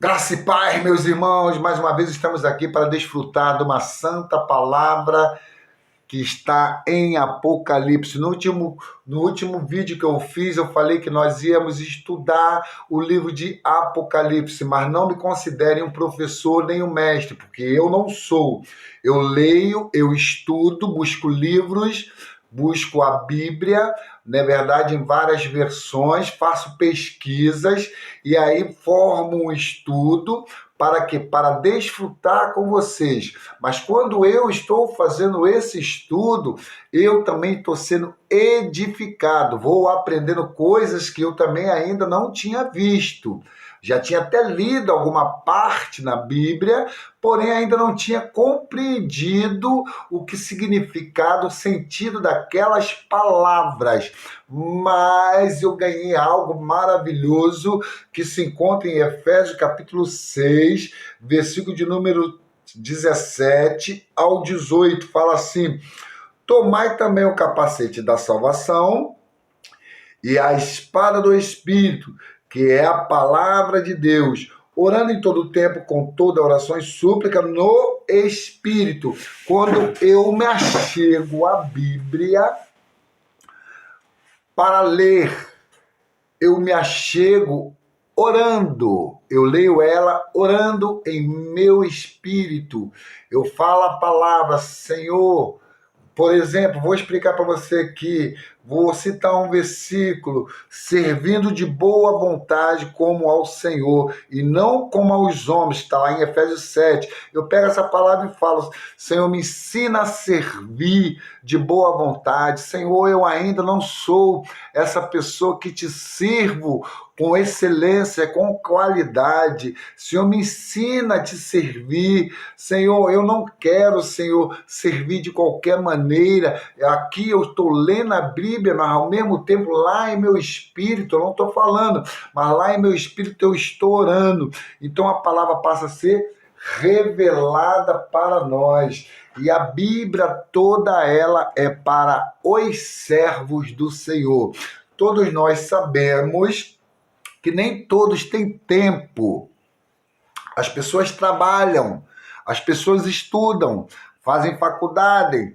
Graça e paz, meus irmãos, mais uma vez estamos aqui para desfrutar de uma santa palavra que está em Apocalipse. No último vídeo que eu fiz, eu falei que nós íamos estudar o livro de Apocalipse, mas não me considerem um professor nem um mestre, porque eu não sou. Eu leio, eu estudo, busco livros, busco a Bíblia, na verdade, em várias versões, faço pesquisas e aí formo um estudo para quê? Para desfrutar com vocês. Mas quando eu estou fazendo esse estudo, eu também estou sendo edificado, vou aprendendo coisas que eu também ainda não tinha visto. Já tinha até lido alguma parte na Bíblia, porém ainda não tinha compreendido o que significado, o sentido daquelas palavras. Mas eu ganhei algo maravilhoso que se encontra em Efésios capítulo 6, versículo de número 17 ao 18. Fala assim: tomai também o capacete da salvação e a espada do Espírito, que é a palavra de Deus, orando em todo o tempo com toda oração e súplica no Espírito. Quando eu me achego à Bíblia para ler, eu me achego orando. Eu leio ela orando em meu espírito. Eu falo a palavra, Senhor. Por exemplo, vou explicar para você aqui, vou citar um versículo: servindo de boa vontade como ao Senhor e não como aos homens, está lá em Efésios 7. Eu pego essa palavra e falo: Senhor, me ensina a servir de boa vontade. Senhor, eu ainda não sou essa pessoa que te sirvo com excelência, com qualidade. Senhor, me ensina a te servir. Senhor, eu não quero, Senhor, servir de qualquer maneira. Aqui eu estou lendo a Bíblia, mas ao mesmo tempo lá em meu espírito, eu não estou falando, mas lá em meu espírito eu estou orando. Então a palavra passa a ser revelada para nós. E a Bíblia toda ela é para os servos do Senhor. Todos nós sabemos que nem todos têm tempo. As pessoas trabalham, as pessoas estudam, fazem faculdade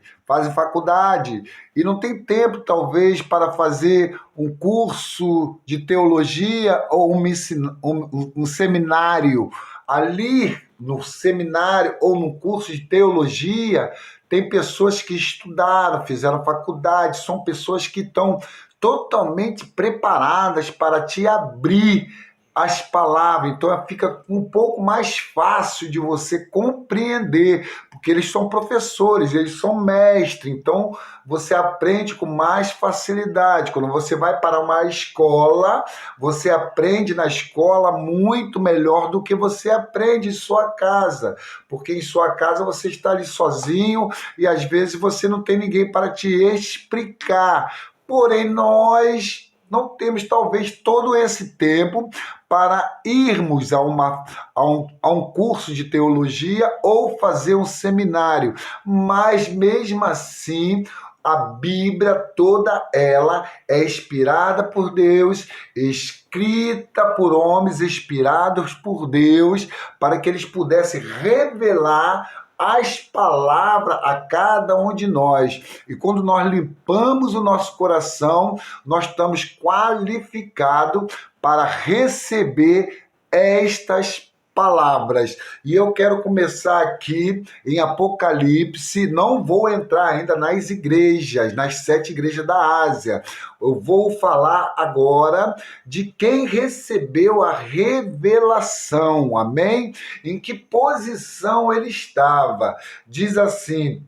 e não tem tempo, talvez, para fazer um curso de teologia ou um seminário. Ali, no seminário ou no curso de teologia, tem pessoas que estudaram, fizeram faculdade, são pessoas que estão totalmente preparadas para te abrir as palavras, então fica um pouco mais fácil de você compreender, porque eles são professores, eles são mestres, então você aprende com mais facilidade. Quando você vai para uma escola, você aprende na escola muito melhor do que você aprende em sua casa, porque em sua casa você está ali sozinho e às vezes você não tem ninguém para te explicar. Porém, nós não temos talvez todo esse tempo para irmos a um curso de teologia ou fazer um seminário. Mas mesmo assim, a Bíblia toda ela é inspirada por Deus, escrita por homens inspirados por Deus, para que eles pudessem revelar as palavras a cada um de nós. E quando nós limpamos o nosso coração, nós estamos qualificados para receber estas palavras. E eu quero começar aqui em Apocalipse, não vou entrar ainda nas igrejas, nas 7 igrejas da Ásia. Eu vou falar agora de quem recebeu a revelação, amém? Em que posição ele estava. Diz assim,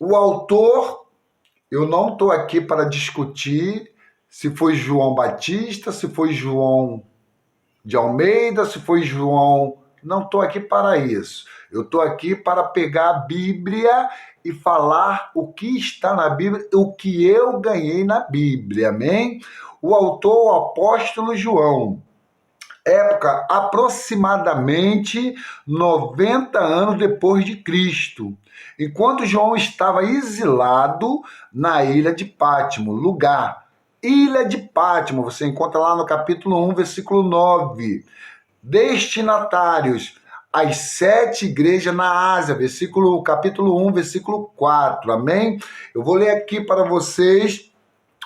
o autor, eu não estou aqui para discutir se foi João Batista, se foi João de Almeida, se foi João. Não estou aqui para isso. Eu estou aqui para pegar a Bíblia e falar o que está na Bíblia, o que eu ganhei na Bíblia, amém? O autor, o apóstolo João. Época aproximadamente 90 anos depois de Cristo, enquanto João estava exilado na ilha de Pátimo, lugar. Ilha de Pátimo, você encontra lá no capítulo 1, versículo 9. destinatários, as 7 igrejas na Ásia, capítulo 1, versículo 4, amém? Eu vou ler aqui para vocês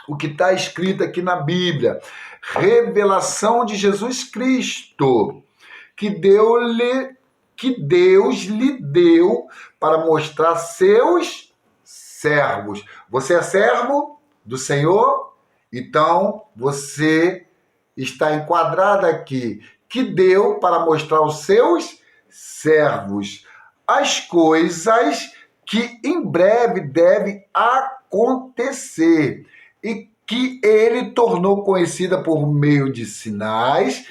o que está escrito aqui na Bíblia. Revelação de Jesus Cristo, que Deus lhe deu para mostrar seus servos. Você é servo do Senhor? Então, você está enquadrado aqui. Que deu para mostrar aos seus servos as coisas que em breve devem acontecer e que ele tornou conhecida por meio de sinais,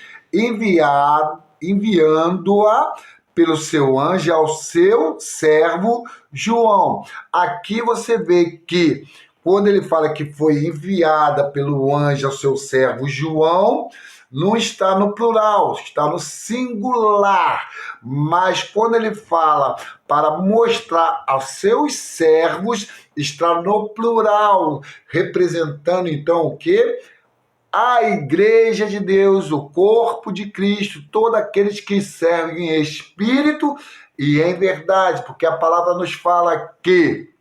enviando-a pelo seu anjo ao seu servo João. Aqui você vê que quando ele fala que foi enviada pelo anjo ao seu servo João, não está no plural, está no singular. Mas quando ele fala para mostrar aos seus servos, está no plural, representando então o quê? A igreja de Deus, o corpo de Cristo, todos aqueles que servem em espírito e em verdade, porque a palavra nos fala que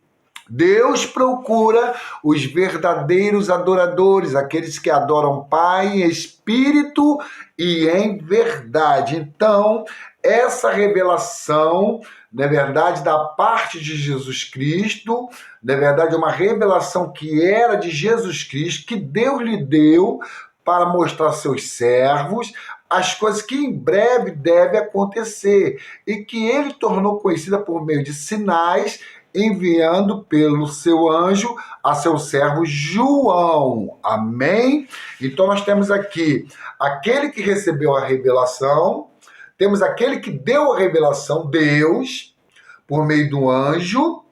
Deus procura os verdadeiros adoradores, aqueles que adoram o Pai em espírito e em verdade. Então, essa revelação, na verdade, da parte de Jesus Cristo, na verdade, é uma revelação que era de Jesus Cristo, que Deus lhe deu para mostrar aos seus servos as coisas que em breve devem acontecer e que ele tornou conhecida por meio de sinais, enviando pelo seu anjo a seu servo João. Amém? Então nós temos aqui aquele que recebeu a revelação, temos aquele que deu a revelação, Deus, por meio do anjo,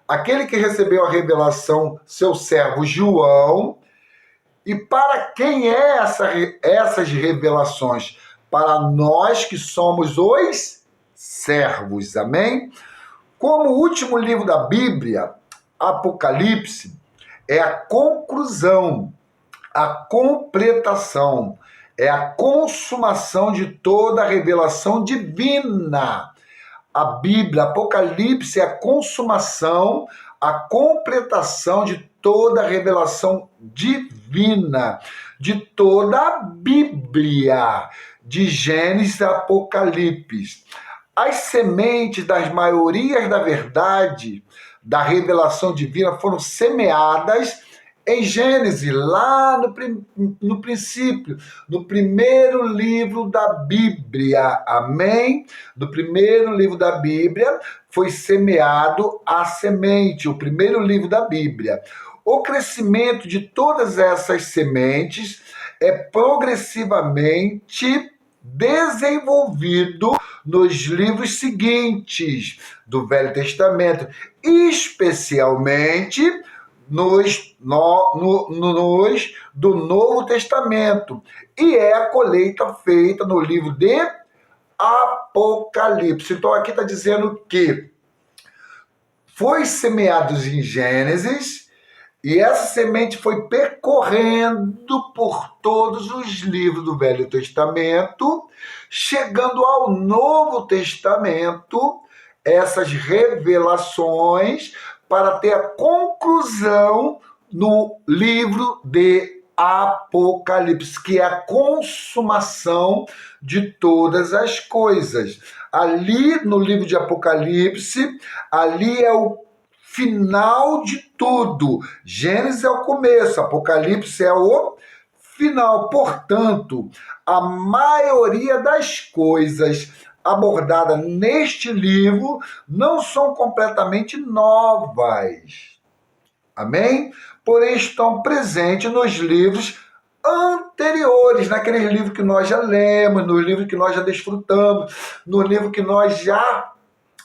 aquele que recebeu a revelação, seu servo João. E para quem é essas revelações? Para nós que somos os servos, amém? Como o último livro da Bíblia, Apocalipse, é a conclusão, a completação, é a consumação de toda a revelação divina. A Bíblia, Apocalipse, é a consumação, a completação de toda a revelação divina, de toda a Bíblia, de Gênesis a Apocalipse. As sementes das maiorias da verdade, da revelação divina, foram semeadas em Gênesis, lá no princípio, no primeiro livro da Bíblia, amém? No primeiro livro da Bíblia foi semeado a semente, o primeiro livro da Bíblia. O crescimento de todas essas sementes é progressivamente desenvolvido nos livros seguintes do Velho Testamento, especialmente nos do Novo Testamento, e é a colheita feita no livro de Apocalipse. Então aqui está dizendo que foi semeado em Gênesis, e essa semente foi percorrendo por todos os livros do Velho Testamento, chegando ao Novo Testamento, essas revelações, para ter a conclusão no livro de Apocalipse, que é a consumação de todas as coisas. Ali no livro de Apocalipse, ali é o final de tudo. Gênesis é o começo, Apocalipse é o final. Portanto, a maioria das coisas abordadas neste livro não são completamente novas. Amém? Porém, estão presentes nos livros anteriores, naqueles livros que nós já lemos, nos livros que nós já desfrutamos, no livro que nós já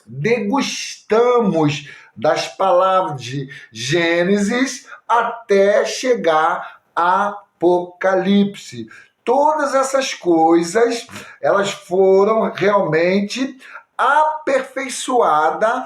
degustamos das palavras de Gênesis até chegar a Apocalipse. Todas essas coisas, elas foram realmente aperfeiçoadas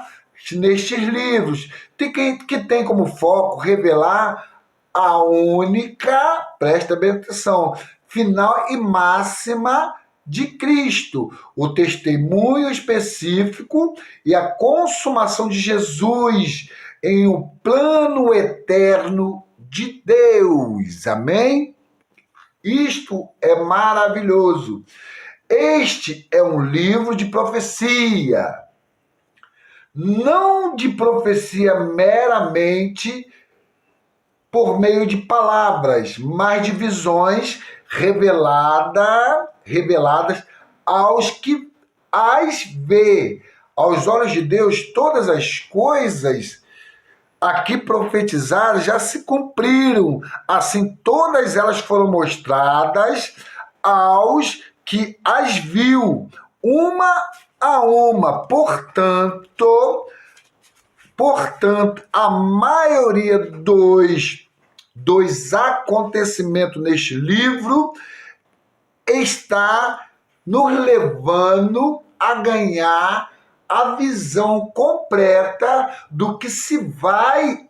nestes livros, que tem como foco revelar a única, presta bem atenção, final e máxima de Cristo, o testemunho específico e a consumação de Jesus em um plano eterno de Deus. Amém? Isto é maravilhoso. Este é um livro de profecia, não de profecia meramente por meio de palavras, mas de visões reveladas aos que as vê. Aos olhos de Deus, todas as coisas aqui profetizadas já se cumpriram. Assim, todas elas foram mostradas aos que as viu, uma a uma. Portanto, a maioria dos acontecimentos neste livro está nos levando a ganhar a visão completa do que se vai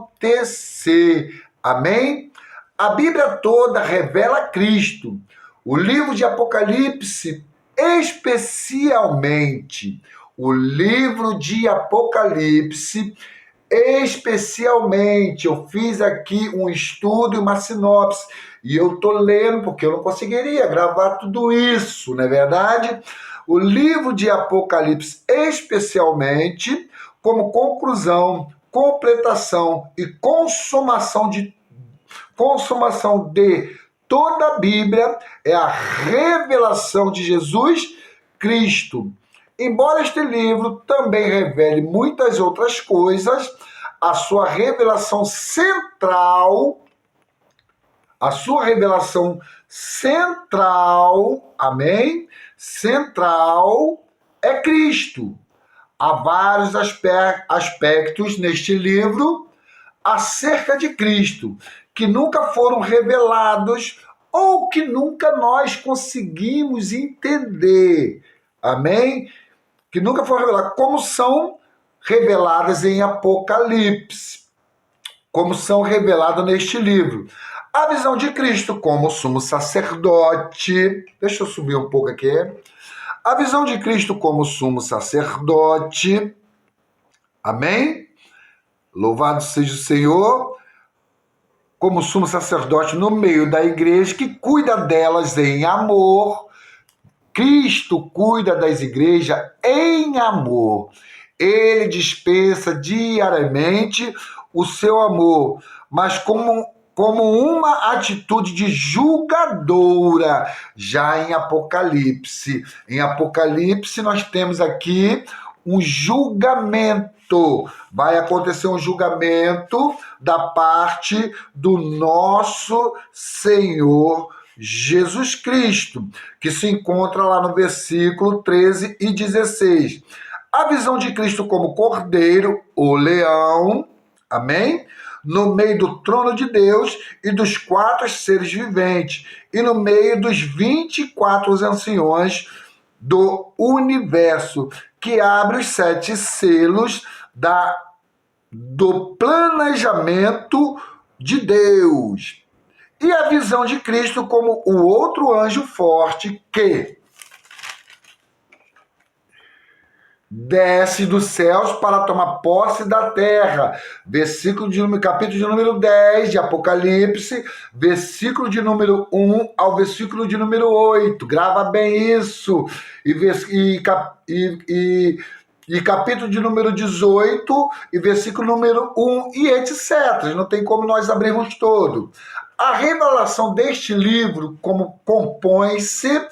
acontecer. Amém? A Bíblia toda revela Cristo. O livro de Apocalipse, especialmente, eu fiz aqui um estudo e uma sinopse, e eu estou lendo, porque eu não conseguiria gravar tudo isso, não é verdade? O livro de Apocalipse, especialmente, como conclusão, completação e consumação de toda a Bíblia, é a revelação de Jesus Cristo. Embora este livro também revele muitas outras coisas, a sua revelação central, amém? Central é Cristo. Há vários aspectos neste livro acerca de Cristo que nunca foram revelados ou que nunca nós conseguimos entender. Amém? Que nunca foram revelados, como são reveladas em Apocalipse, como são reveladas neste livro. A visão de Cristo como sumo sacerdote. Deixa eu subir um pouco aqui. A visão de Cristo como sumo sacerdote. Amém? Louvado seja o Senhor. Como sumo sacerdote no meio da igreja, que cuida delas em amor. Cristo cuida das igrejas em amor. Ele dispensa diariamente o seu amor, mas como uma atitude de julgadora, já em Apocalipse. Em Apocalipse nós temos aqui um julgamento. Vai acontecer um julgamento da parte do nosso Senhor Jesus Cristo, que se encontra lá no versículo 13 e 16. A visão de Cristo como cordeiro, o leão, amém? No meio do trono de Deus e dos 4 seres viventes, e no meio dos 24 anciões do universo, que abre os 7 selos do planejamento de Deus. E a visão de Cristo como o outro anjo forte que desce dos céus para tomar posse da terra. Capítulo de número 10 de Apocalipse, versículo de número 1 ao versículo de número 8. Grava bem isso. E capítulo de número 18 e versículo número 1 e etc. Não tem como nós abrirmos todo. A revelação deste livro compõe-se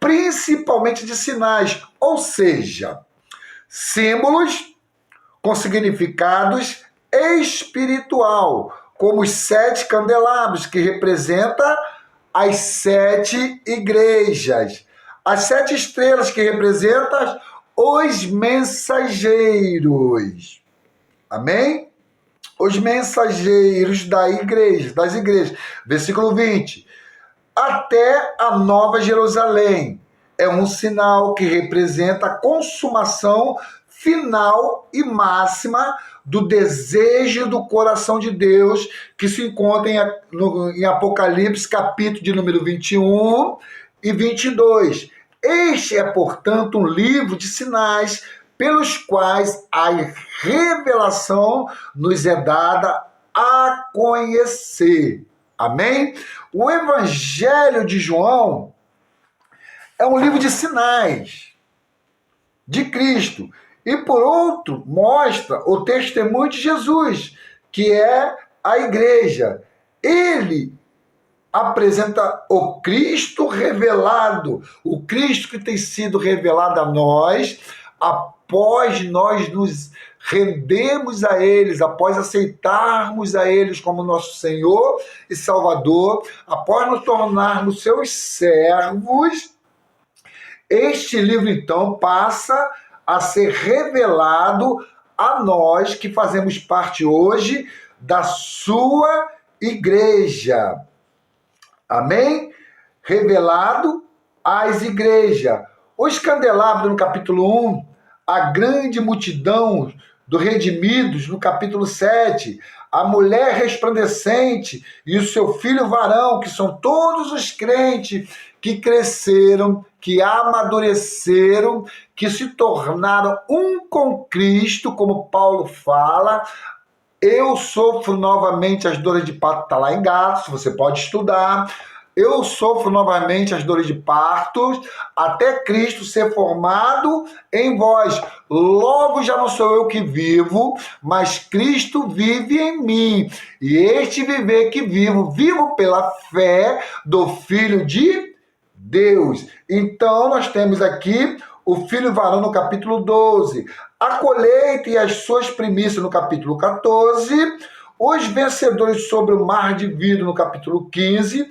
principalmente de sinais, ou seja, símbolos com significados espiritual, como os 7 candelabros, que representam as 7 igrejas, as 7 estrelas, que representam os mensageiros. Amém? Os mensageiros das igrejas. Versículo 20. Até a Nova Jerusalém. É um sinal que representa a consumação final e máxima do desejo do coração de Deus, que se encontra em Apocalipse, capítulo de número 21 e 22. Este é, portanto, um livro de sinais pelos quais a revelação nos é dada a conhecer. Amém? O Evangelho de João é um livro de sinais de Cristo. E, por outro, mostra o testemunho de Jesus, que é a igreja. Ele apresenta o Cristo revelado, o Cristo que tem sido revelado a nós após nós nos rendemos a eles, após aceitarmos a eles como nosso Senhor e Salvador, após nos tornarmos seus servos. Este livro, então, passa a ser revelado a nós que fazemos parte hoje da sua igreja. Amém? Revelado às igrejas. Os candelabros, no capítulo 1, a grande multidão dos redimidos, no capítulo 7, a mulher resplandecente e o seu filho varão, que são todos os crentes que cresceram, que amadureceram, que se tornaram um com Cristo, como Paulo fala. Eu sofro novamente as dores de parto, está lá em Gálatas, você pode estudar. Eu sofro novamente as dores de parto, até Cristo ser formado em vós. Logo já não sou eu que vivo, mas Cristo vive em mim. E este viver que vivo, vivo pela fé do Filho de Deus. Então, nós temos aqui o filho varão no capítulo 12, a colheita e as suas primícias no capítulo 14, os vencedores sobre o mar de vidro no capítulo 15,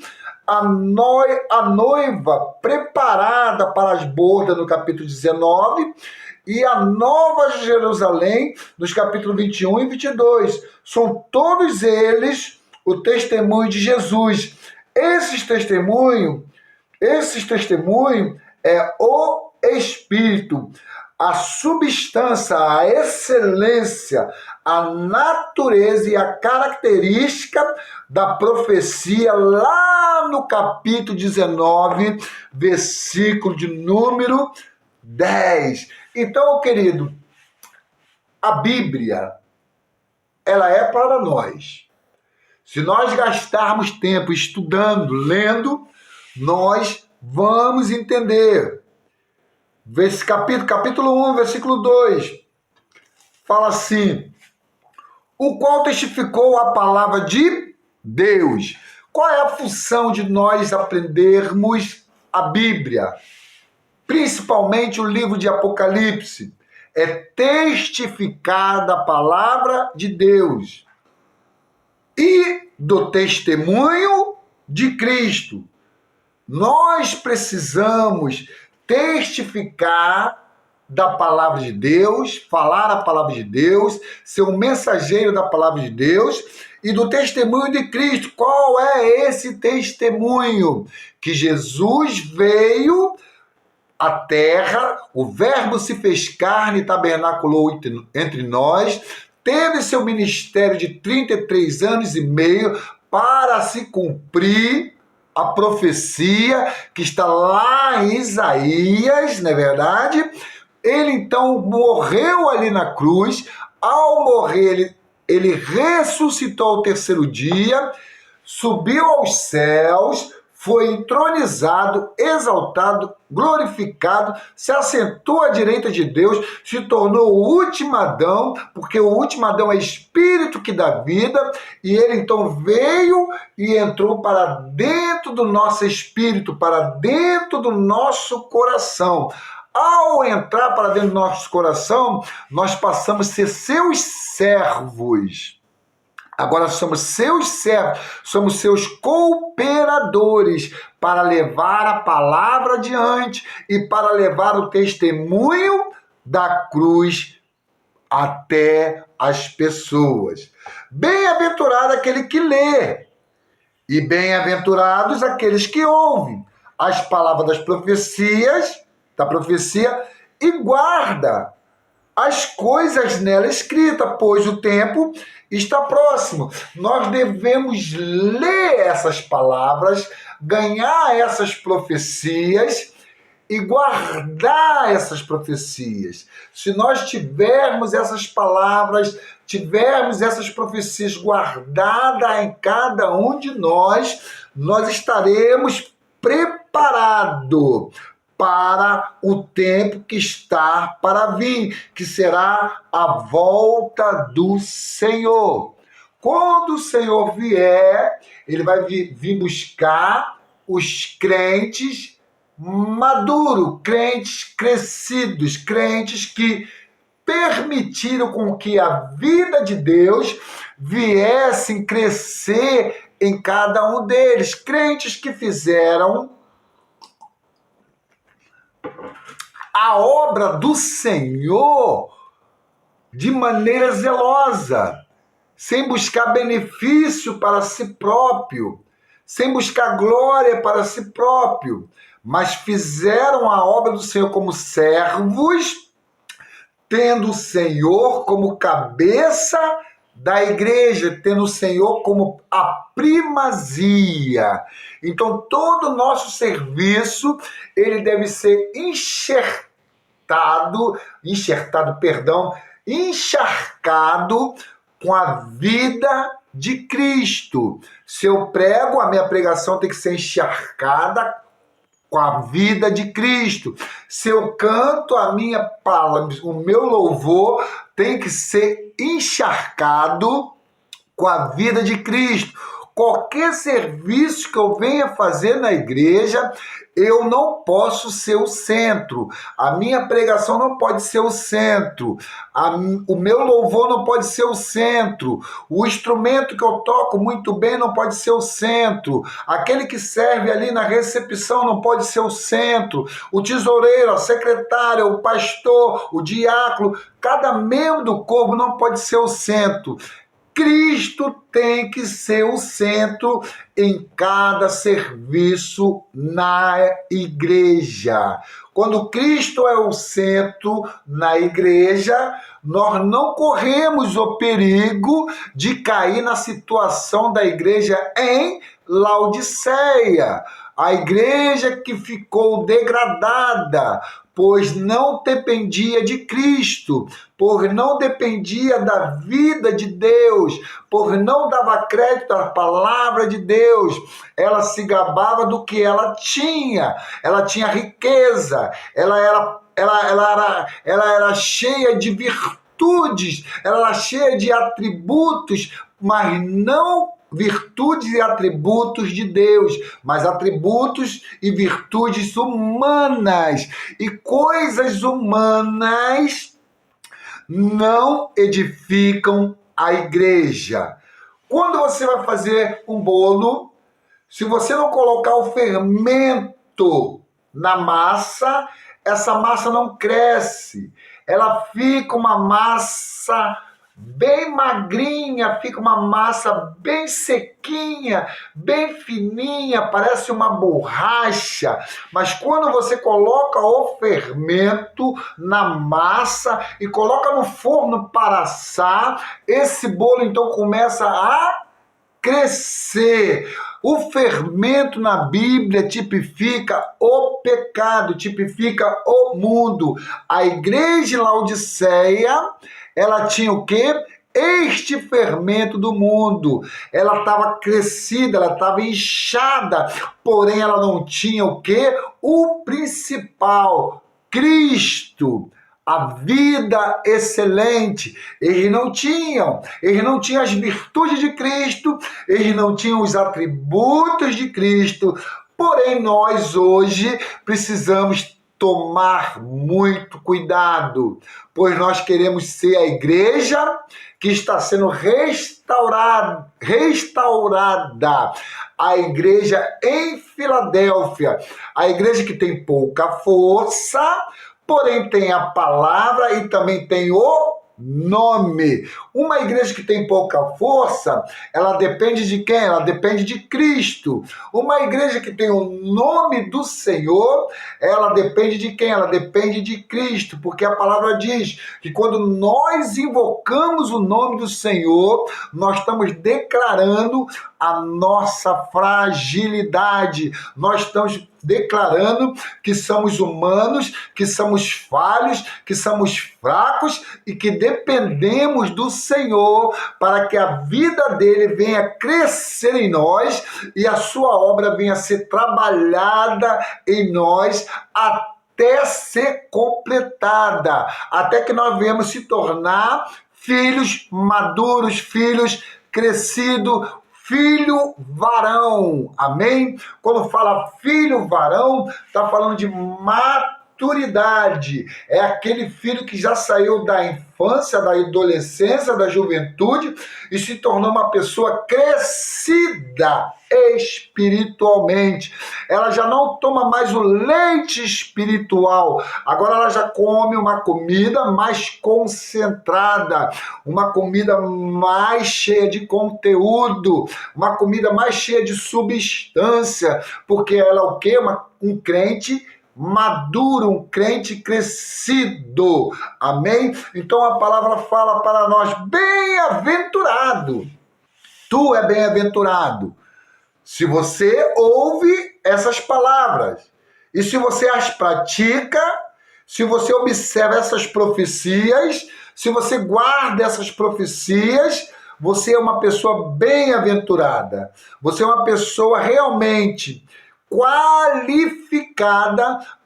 a noiva preparada para as bodas no capítulo 19 e a nova Jerusalém nos capítulos 21 e 22. São todos eles o testemunho de Jesus. Esses testemunhos é o Espírito, a substância, a excelência, a natureza e a característica da profecia lá no capítulo 19, versículo de número 10. Então, querido, a Bíblia, ela é para nós. Se nós gastarmos tempo estudando, lendo, nós vamos entender. Capítulo 1, versículo 2, fala assim: o qual testificou a palavra de Deus. Qual é a função de nós aprendermos a Bíblia? Principalmente o livro de Apocalipse. É testificar da palavra de Deus e do testemunho de Cristo. Nós precisamos testificar da palavra de Deus, falar a palavra de Deus, ser um mensageiro da palavra de Deus e do testemunho de Cristo. Qual é esse testemunho? Que Jesus veio à terra, o Verbo se fez carne e tabernaculou entre nós, teve seu ministério de 33 anos e meio para se cumprir a profecia que está lá em Isaías, não é verdade? Ele então morreu ali na cruz. Ao morrer, ele ressuscitou ao terceiro dia, subiu aos céus, foi entronizado, exaltado, glorificado, se assentou à direita de Deus, se tornou o último Adão, porque o último Adão é espírito que dá vida, e ele então veio e entrou para dentro do nosso espírito, para dentro do nosso coração. Ao entrar para dentro do nosso coração, nós passamos a ser seus servos. Agora somos seus servos, somos seus cooperadores para levar a palavra adiante e para levar o testemunho da cruz até as pessoas. Bem-aventurado aquele que lê e bem-aventurados aqueles que ouvem as palavras da profecia e guarda as coisas nela escritas, pois o tempo está próximo. Nós devemos ler essas palavras, ganhar essas profecias e guardar essas profecias. Se nós tivermos essas palavras, tivermos essas profecias guardadas em cada um de nós estaremos preparados para o tempo que está para vir, que será a volta do Senhor. Quando o Senhor vier, ele vai vir buscar os crentes maduros, crentes crescidos, crentes que permitiram com que a vida de Deus viesse crescer em cada um deles, crentes que fizeram a obra do Senhor de maneira zelosa, sem buscar benefício para si próprio, sem buscar glória para si próprio, mas fizeram a obra do Senhor como servos, tendo o Senhor como cabeça da igreja, tendo o Senhor como a primazia. Então, todo o nosso serviço, ele deve ser encharcado com a vida de Cristo. Se eu prego, a minha pregação tem que ser encharcada com a vida de Cristo. Se eu canto, a minha palavra, o meu louvor tem que ser encharcado com a vida de Cristo. Qualquer serviço que eu venha fazer na igreja, eu não posso ser o centro. A minha pregação não pode ser o centro. O meu louvor não pode ser o centro. O instrumento que eu toco muito bem não pode ser o centro. Aquele que serve ali na recepção não pode ser o centro. O tesoureiro, a secretária, o pastor, o diácono, cada membro do corpo não pode ser o centro. Cristo tem que ser o centro em cada serviço na igreja. Quando Cristo é o centro na igreja, nós não corremos o perigo de cair na situação da igreja em Laodiceia. A igreja que ficou degradada, pois não dependia de Cristo, por não dependia da vida de Deus, por não dava crédito à palavra de Deus. Ela se gabava do que ela tinha riqueza, ela era cheia de virtudes, ela era cheia de atributos, mas não virtudes e atributos de Deus, mas atributos e virtudes humanas. E coisas humanas não edificam a igreja. Quando você vai fazer um bolo, se você não colocar o fermento na massa, essa massa não cresce. Ela fica uma massa bem magrinha, fica uma massa bem sequinha, bem fininha, parece uma borracha. Mas quando você coloca o fermento na massa e coloca no forno para assar, esse bolo então começa a crescer. O fermento na Bíblia tipifica o pecado, tipifica o mundo. A igreja de Laodiceia, ela tinha o quê? Este fermento do mundo. Ela estava crescida, ela estava inchada, porém ela não tinha o quê? O principal, Cristo. A vida excelente. Eles não tinham as virtudes de Cristo, eles não tinham os atributos de Cristo, porém nós hoje precisamos tomar muito cuidado, pois nós queremos ser a igreja que está sendo restaurada, a igreja em Filadélfia, a igreja que tem pouca força, porém tem a palavra e também tem o nome. Uma igreja que tem pouca força, ela depende de quem? Ela depende de Cristo. Uma igreja que tem o nome do Senhor, ela depende de quem? Ela depende de Cristo, porque a palavra diz que quando nós invocamos o nome do Senhor, nós estamos declarando a nossa fragilidade, nós estamos declarando que somos humanos, que somos falhos, que somos fracos e que dependemos do Senhor para que a vida dele venha crescer em nós e a sua obra venha ser trabalhada em nós até ser completada, até que nós venhamos se tornar filhos maduros, filhos crescidos, filho varão, amém? Quando fala filho varão, está falando de maturidade, é aquele filho que já saiu da infância, da adolescência, da juventude e se tornou uma pessoa crescida espiritualmente. Ela já não toma mais o leite espiritual, agora ela já come uma comida mais concentrada, uma comida mais cheia de conteúdo, uma comida mais cheia de substância, porque ela é o quê? Um crente maduro, um crente crescido, amém? Então a palavra fala para nós, bem-aventurado, tu é bem-aventurado, se você ouve essas palavras, e se você as pratica, se você observa essas profecias, se você guarda essas profecias, você é uma pessoa bem-aventurada, você é uma pessoa realmente qualificada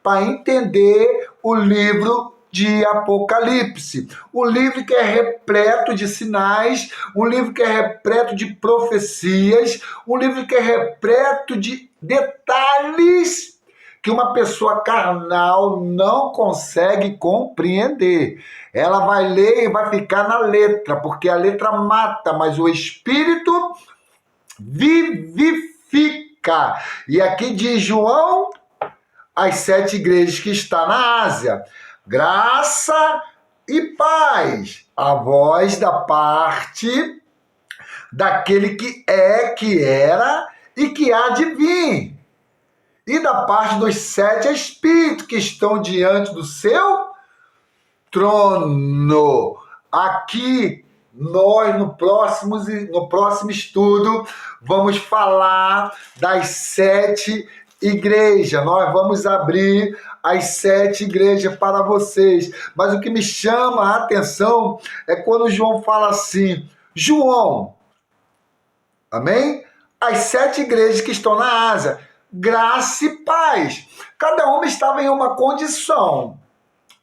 para entender o livro de Apocalipse, um livro que é repleto de sinais, um livro que é repleto de profecias, um livro que é repleto de detalhes que uma pessoa carnal não consegue compreender. Ela vai ler e vai ficar na letra, porque a letra mata, mas o Espírito vivifica. E aqui diz João, as 7 igrejas que está na Ásia, graça e paz, a voz da parte daquele que é, que era e que há de vir, e da parte dos 7 espíritos que estão diante do seu trono. Aqui nós, no próximo estudo, vamos falar das 7 igrejas. Nós vamos abrir as 7 igrejas para vocês. Mas o que me chama a atenção é quando João fala assim, João, amém? As 7 igrejas que estão na Ásia, graça e paz. Cada uma estava em uma condição.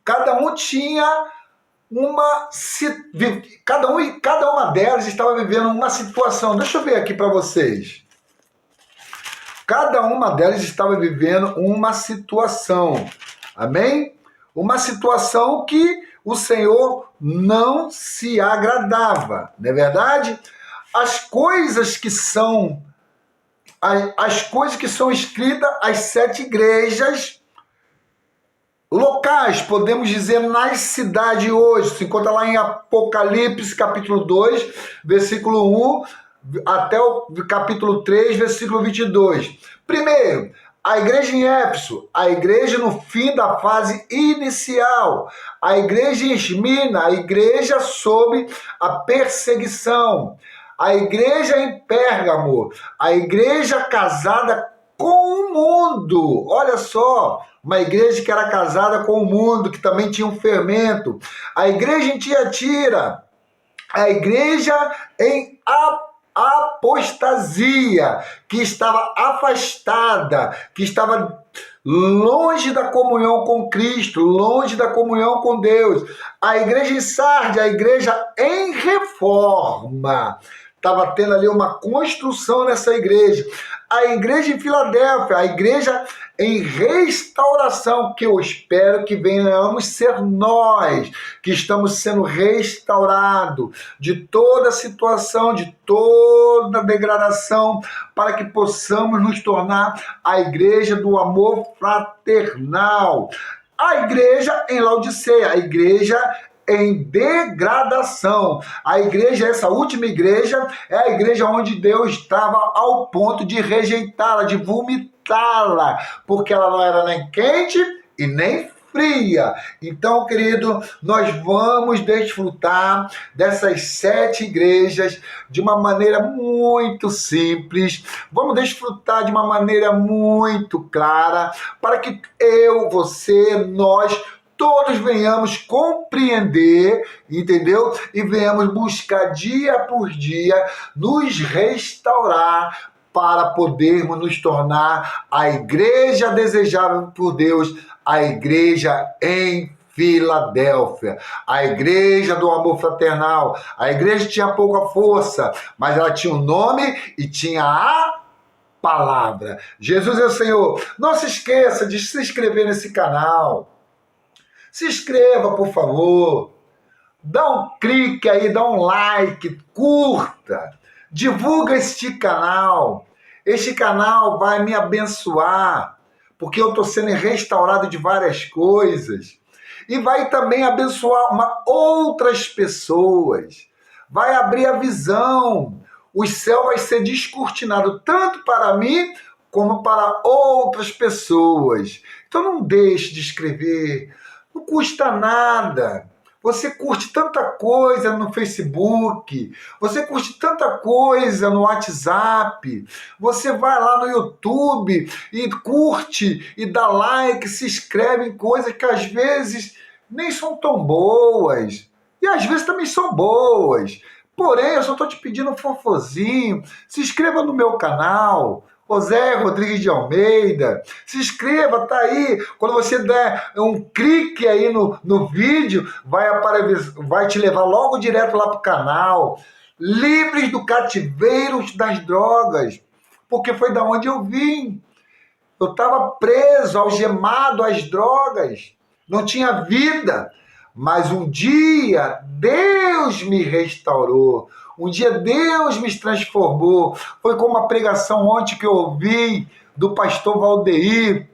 Cada um tinha cada uma delas estava vivendo uma situação. Deixa eu ver aqui para vocês. Cada uma delas estava vivendo uma situação. Amém? Uma situação que o Senhor não se agradava. Não é verdade? As coisas que são escritas às 7 igrejas locais, podemos dizer, nas cidades hoje, se encontra lá em Apocalipse, capítulo 2, versículo 1, até o capítulo 3, versículo 22. Primeiro, a igreja em Éfeso, a igreja no fim da fase inicial, a igreja em Esmirna, a igreja sob a perseguição, a igreja em Pérgamo, a igreja casada com o mundo. Olha só, uma igreja que era casada com o mundo, que também tinha um fermento. A igreja em Tiatira, a igreja em apostasia, que estava afastada, que estava longe da comunhão com Cristo, longe da comunhão com Deus. A igreja em Sardes, a igreja em reforma. Estava tendo ali uma construção nessa igreja. A igreja em Filadélfia, a igreja em restauração, que eu espero que venhamos ser nós, que estamos sendo restaurados de toda situação, de toda degradação, para que possamos nos tornar a igreja do amor fraternal. A igreja em Laodiceia, a igreja em degradação. A igreja, essa última igreja, é a igreja onde Deus estava ao ponto de rejeitá-la, de vomitá-la, porque ela não era nem quente e nem fria. Então, querido, nós vamos desfrutar dessas 7 igrejas de uma maneira muito simples, vamos desfrutar de uma maneira muito clara, para que eu, você, nós todos venhamos compreender, entendeu? E venhamos buscar dia por dia nos restaurar para podermos nos tornar a igreja desejável por Deus, a igreja em Filadélfia, a igreja do amor fraternal. A igreja tinha pouca força, mas ela tinha um nome e tinha a palavra. Jesus é o Senhor. Não se esqueça de se inscrever nesse canal. Se inscreva, por favor. Dá um clique aí, dá um like, curta. Divulga este canal. Este canal vai me abençoar, porque eu estou sendo restaurado de várias coisas. E vai também abençoar outras pessoas. Vai abrir a visão. O céu vai ser descortinado tanto para mim como para outras pessoas. Então não deixe de escrever. Não custa nada. Você curte tanta coisa no Facebook, você curte tanta coisa no WhatsApp, você vai lá no YouTube e curte e dá like, se inscreve em coisas que às vezes nem são tão boas e às vezes também são boas. Porém, eu só estou te pedindo um fofozinho, se inscreva no meu canal, José Rodrigues de Almeida, se inscreva, tá aí, quando você der um clique aí no vídeo, vai te levar logo direto lá pro canal, livres do cativeiro das drogas, porque foi da onde eu vim, eu estava preso, algemado às drogas, não tinha vida, mas um dia Deus me restaurou, um dia Deus me transformou. Foi como a pregação ontem que eu ouvi do pastor Valdeir,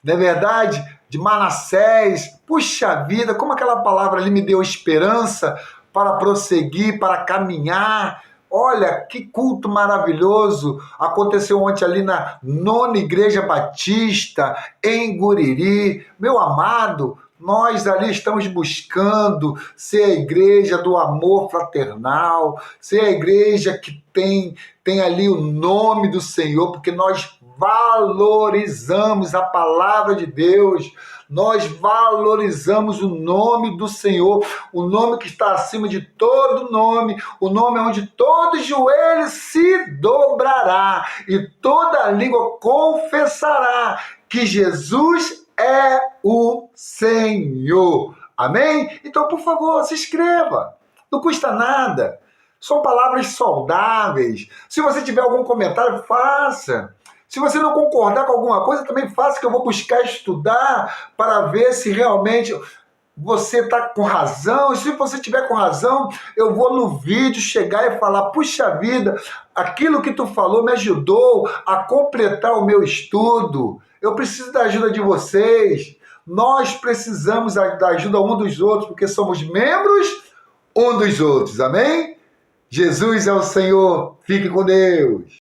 não é verdade? De Manassés. Puxa vida, como aquela palavra ali me deu esperança para prosseguir, para caminhar. Olha, que culto maravilhoso aconteceu ontem ali na 9ª Igreja Batista, em Guriri. Meu amado, nós ali estamos buscando ser a igreja do amor fraternal, ser a igreja que tem ali o nome do Senhor, porque nós valorizamos a palavra de Deus, nós valorizamos o nome do Senhor, o nome que está acima de todo nome, o nome onde todo joelho se dobrará e toda língua confessará que Jesus é o Senhor. Amém? Então, por favor, se inscreva. Não custa nada. São palavras saudáveis. Se você tiver algum comentário, faça. Se você não concordar com alguma coisa, também faça, que eu vou buscar estudar para ver se realmente você está com razão. E se você tiver com razão, eu vou no vídeo chegar e falar, puxa vida, aquilo que tu falou me ajudou a completar o meu estudo. Eu preciso da ajuda de vocês. Nós precisamos da ajuda um dos outros, porque somos membros um dos outros. Amém? Jesus é o Senhor. Fique com Deus.